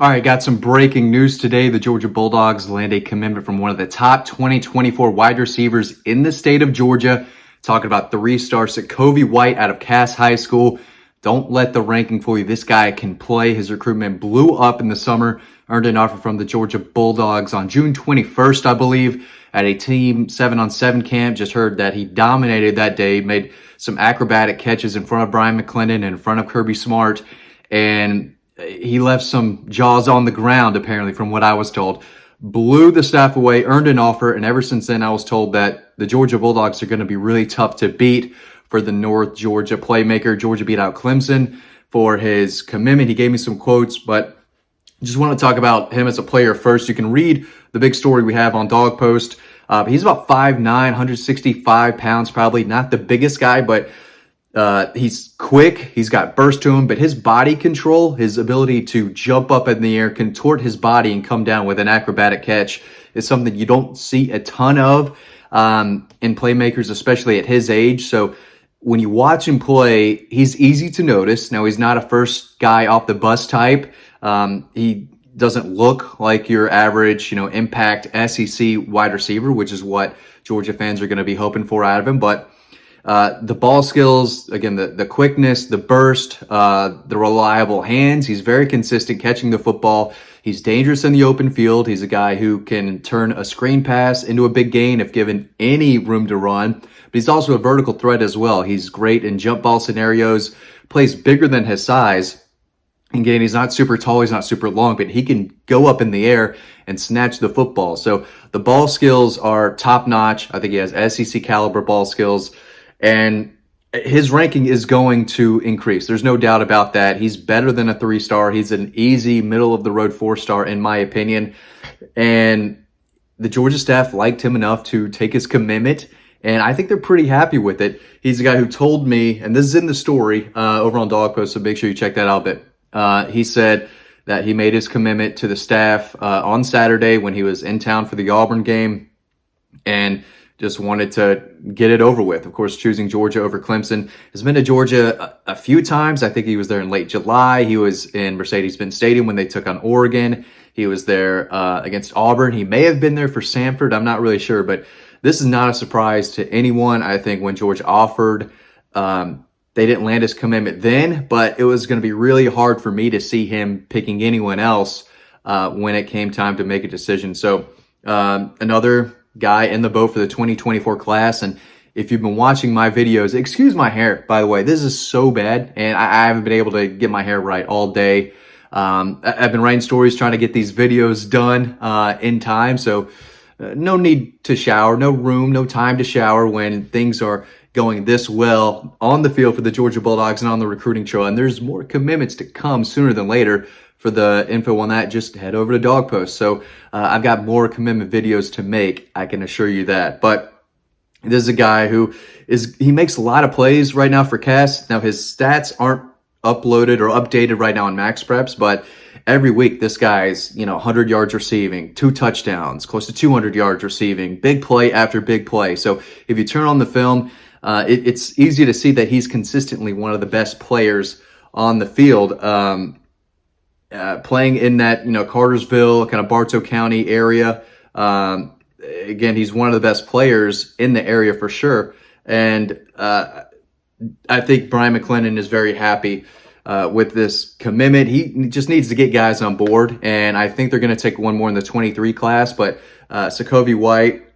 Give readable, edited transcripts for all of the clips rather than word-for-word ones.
All right, got some breaking news today. The Georgia Bulldogs land a commitment from one of the top 2024 wide receivers in the state of Georgia. Talking about three-star Sacovie White out of Cass High School. Don't let the ranking fool you. This guy can play. His recruitment blew up in the summer. Earned an offer from the Georgia Bulldogs on June 21st, I believe, at a team 7-on-7 camp. Just heard that he dominated that day. Made some acrobatic catches in front of Brian McClendon and in front of Kirby Smart. And he left some jaws on the ground, apparently, from what I was told. Blew the staff away, earned an offer, and ever since then I was told that the Georgia Bulldogs are going to be really tough to beat for the North Georgia playmaker. Georgia beat out Clemson for his commitment. He gave me some quotes, but just want to talk about him as a player first. You can read the big story we have on Dog Post. He's about 5'9", 165 pounds, probably not the biggest guy, but he's quick. He's got burst to him, but his body control, his ability to jump up in the air, contort his body and come down with an acrobatic catch is something you don't see a ton of in playmakers, especially at his age. So when you watch him play, he's easy to notice. Now, he's not a first guy off the bus type. He doesn't look like your average, impact SEC wide receiver, which is what Georgia fans are going to be hoping for out of him. But the ball skills, again, the quickness, the burst, the reliable hands. He's very consistent catching the football. He's dangerous in the open field. He's a guy who can turn a screen pass into a big gain if given any room to run. But he's also a vertical threat as well. He's great in jump ball scenarios, plays bigger than his size. And again, he's not super tall, he's not super long, but he can go up in the air and snatch the football. So the ball skills are top notch. I think he has SEC caliber ball skills. And his ranking is going to increase. There's no doubt about that. He's better than a 3-star. He's an easy middle-of-the-road 4-star, in my opinion. And the Georgia staff liked him enough to take his commitment, and I think they're pretty happy with it. He's a guy who told me, and this is in the story over on Dog Post, so make sure you check that out. But he said that he made his commitment to the staff on Saturday when he was in town for the Auburn game, and just wanted to get it over with. Of course, choosing Georgia over Clemson. Has been to Georgia a few times. I think he was there in late July. He was in Mercedes-Benz Stadium when they took on Oregon. He was there against Auburn. He may have been there for Samford. I'm not really sure, but this is not a surprise to anyone. I think when Georgia offered, they didn't land his commitment then, but it was going to be really hard for me to see him picking anyone else when it came time to make a decision. So another guy in the boat for the 2024 class. And if you've been watching my videos, excuse my hair, by the way, this is so bad, and I haven't been able to get my hair right all day. I've been writing stories, trying to get these videos done in time, so no need to shower, no time to shower when things are going this well on the field for the Georgia Bulldogs and on the recruiting trail. And there's more commitments to come sooner than later. For the info on that, just head over to Dog Post. So I've got more commitment videos to make, I can assure you that. But this is a guy who he makes a lot of plays right now for Cass. Now, his stats aren't uploaded or updated right on Max Preps, but every week this guy's 100 yards receiving, 2 touchdowns, close to 200 yards receiving, big play after big play. So if you turn on the film, it's easy to see that he's consistently one of the best players on the field. Playing in that, Cartersville, kind of Bartow County area. Again, he's one of the best players in the area for sure. And I think Brian McClendon is very happy with this commitment. He just needs to get guys on board. And I think they're going to take one more in the 23 class. But Sacovie White,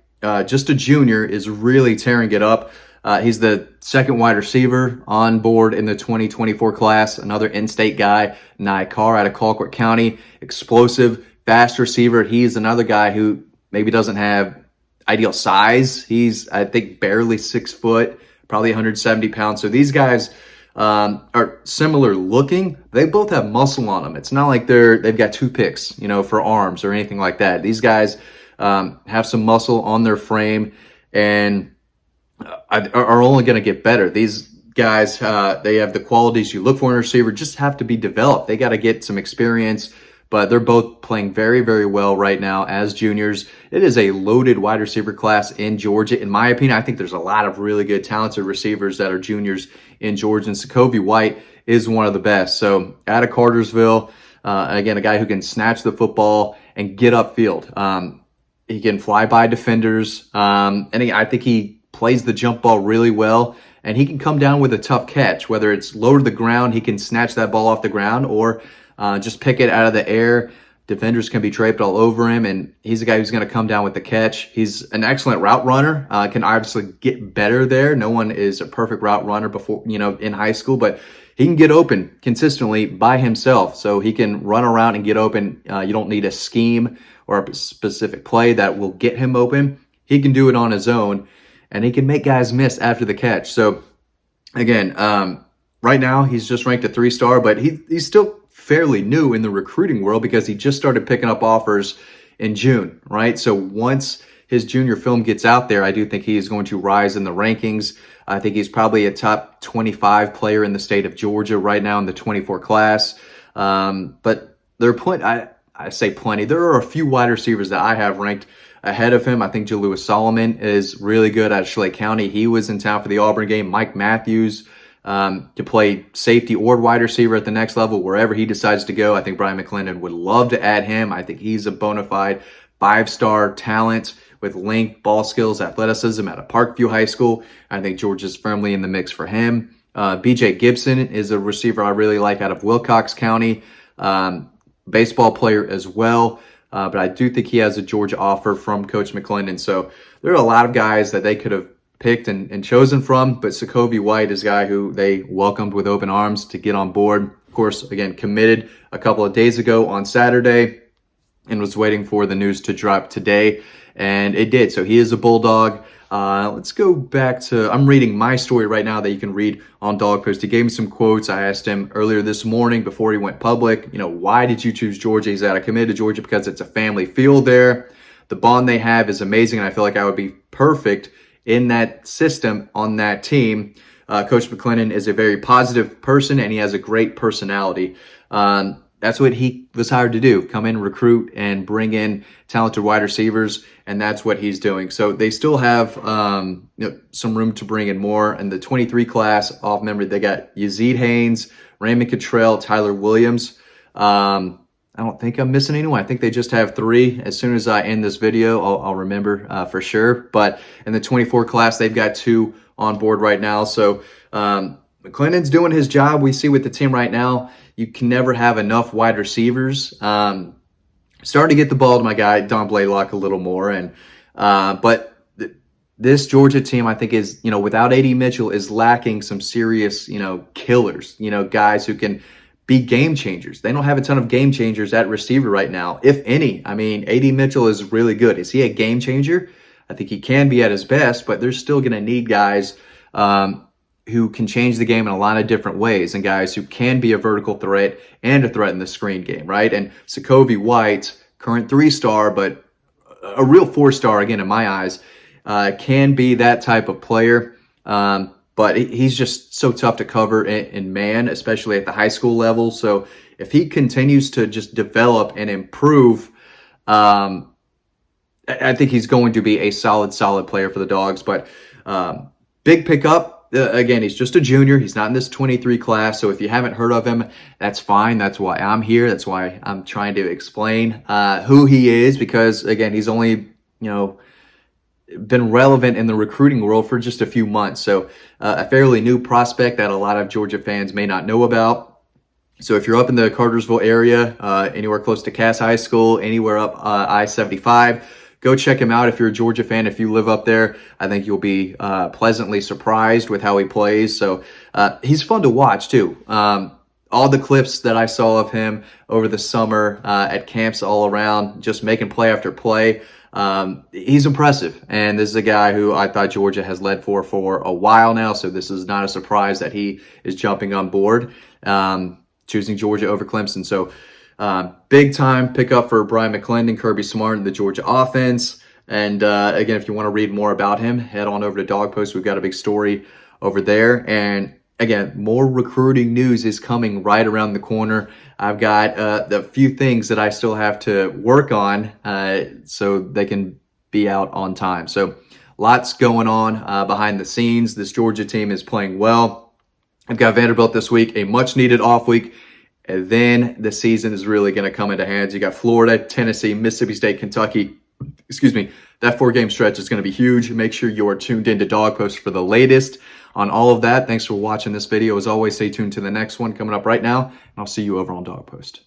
just a junior, is really tearing it up. He's the second wide receiver on board in the 2024 class. Another in-state guy, Nye Carr out of Colquitt County. Explosive, fast receiver. He's another guy who maybe doesn't have ideal size. He's, I think, barely 6 foot, probably 170 pounds. So these guys are similar looking. They both have muscle on them. It's not like they've got toothpicks, for arms or anything like that. These guys have some muscle on their frame and are only going to get better. These guys, they have the qualities you look for in a receiver, just have to be developed. They got to get some experience, but they're both playing very, very well right now as juniors. It is a loaded wide receiver class in Georgia. In my opinion, I think there's a lot of really good, talented receivers that are juniors in Georgia, and Sacovie White is one of the best. So out of Cartersville, Again, a guy who can snatch the football and get upfield. He can fly by defenders, and I think he plays the jump ball really well. And he can come down with a tough catch, whether it's low to the ground, he can snatch that ball off the ground, or just pick it out of the air. Defenders can be draped all over him, and he's a guy who's going to come down with the catch. He's an excellent route runner, can obviously get better there. No one is a perfect route runner before, in high school, but he can get open consistently by himself. So he can run around and get open. You don't need a scheme or a specific play that will get him open. He can do it on his own, and he can make guys miss after the catch. So again, right now he's just ranked a 3-star, but he's still fairly new in the recruiting world because he just started picking up offers in June, right? So once his junior film gets out there, I do think he is going to rise in the rankings. I think he's probably a top 25 player in the state of Georgia right now in the 24 class. But there are plenty, I say plenty. There are a few wide receivers that I have ranked ahead of him. I think Jalewis Solomon is really good at Schley County. He was in town for the Auburn game. Mike Matthews, to play safety or wide receiver at the next level, wherever he decides to go. I think Brian McClendon would love to add him. I think he's a bona fide 5-star talent with length, ball skills, athleticism at a Parkview High School. I think Georgia's firmly in the mix for him. BJ Gibson is a receiver I really like out of Wilcox County. Baseball player as well. But I do think he has a Georgia offer from Coach McClendon. So there are a lot of guys that they could have picked and chosen from, but Sacovie White is a guy who they welcomed with open arms to get on board. Of course, again, committed a couple of days ago on Saturday and was waiting for the news to drop today, and it did. So he is a Bulldog. Let's go back to, I'm reading my story right now that you can read on Dog Post. He gave me some quotes. I asked him earlier this morning before he went public, why did you choose Georgia? He said, I committed to Georgia because it's a family field there. The bond they have is amazing, and I feel like I would be perfect in that system on that team. Coach McClendon is a very positive person, and he has a great personality. That's what he was hired to do, come in, recruit, and bring in talented wide receivers, and that's what he's doing. So they still have some room to bring in more. In the 23 class, off memory, they got Yazid Haynes, Raymond Cottrell, Tyler Williams. I don't think I'm missing anyone. I think they just have 3. As soon as I end this video, I'll remember for sure. But in the 24 class, they've got 2 on board right now. So McClendon's doing his job. We see with the team right now, you can never have enough wide receivers. Starting to get the ball to my guy, Don Blaylock, a little more. But this Georgia team, I think, is, without A.D. Mitchell, is lacking some serious, killers, guys who can be game changers. They don't have a ton of game changers at receiver right now, if any. I mean, A.D. Mitchell is really good. Is he a game changer? I think he can be at his best, but they're still going to need guys who can change the game in a lot of different ways, and guys who can be a vertical threat and a threat in the screen game, right? And Sacovie White, current 3-star, but a real 4-star, again, in my eyes, can be that type of player. But he's just so tough to cover in man, especially at the high school level. So if he continues to just develop and improve, I think he's going to be a solid player for the Dogs. But big pickup. Again, he's just a junior. He's not in this 23 class. So if you haven't heard of him, that's fine. That's why I'm here. That's why I'm trying to explain who he is, because, again, he's only, been relevant in the recruiting world for just a few months. So a fairly new prospect that a lot of Georgia fans may not know about. So if you're up in the Cartersville area, anywhere close to Cass High School, anywhere up I-75, go check him out if you're a Georgia fan. If you live up there, I think you'll be pleasantly surprised with how he plays. So he's fun to watch too. All the clips that I saw of him over the summer at camps all around, just making play after play, he's impressive. And this is a guy who I thought Georgia has led for a while now. So this is not a surprise that he is jumping on board, choosing Georgia over Clemson. So big time pickup for Brian McClendon, Kirby Smart, and the Georgia offense. And again, if you want to read more about him, head on over to Dog Post. We've got a big story over there. And again, more recruiting news is coming right around the corner. I've got the few things that I still have to work on so they can be out on time. So lots going on behind the scenes. This Georgia team is playing well. I've got Vanderbilt this week, a much-needed off week. And then the season is really going to come into hands. You got Florida, Tennessee, Mississippi State, Kentucky. Excuse me. That 4-game stretch is going to be huge. Make sure you are tuned into Dog Post for the latest on all of that. Thanks for watching this video. As always, stay tuned to the next one coming up right now, and I'll see you over on Dog Post.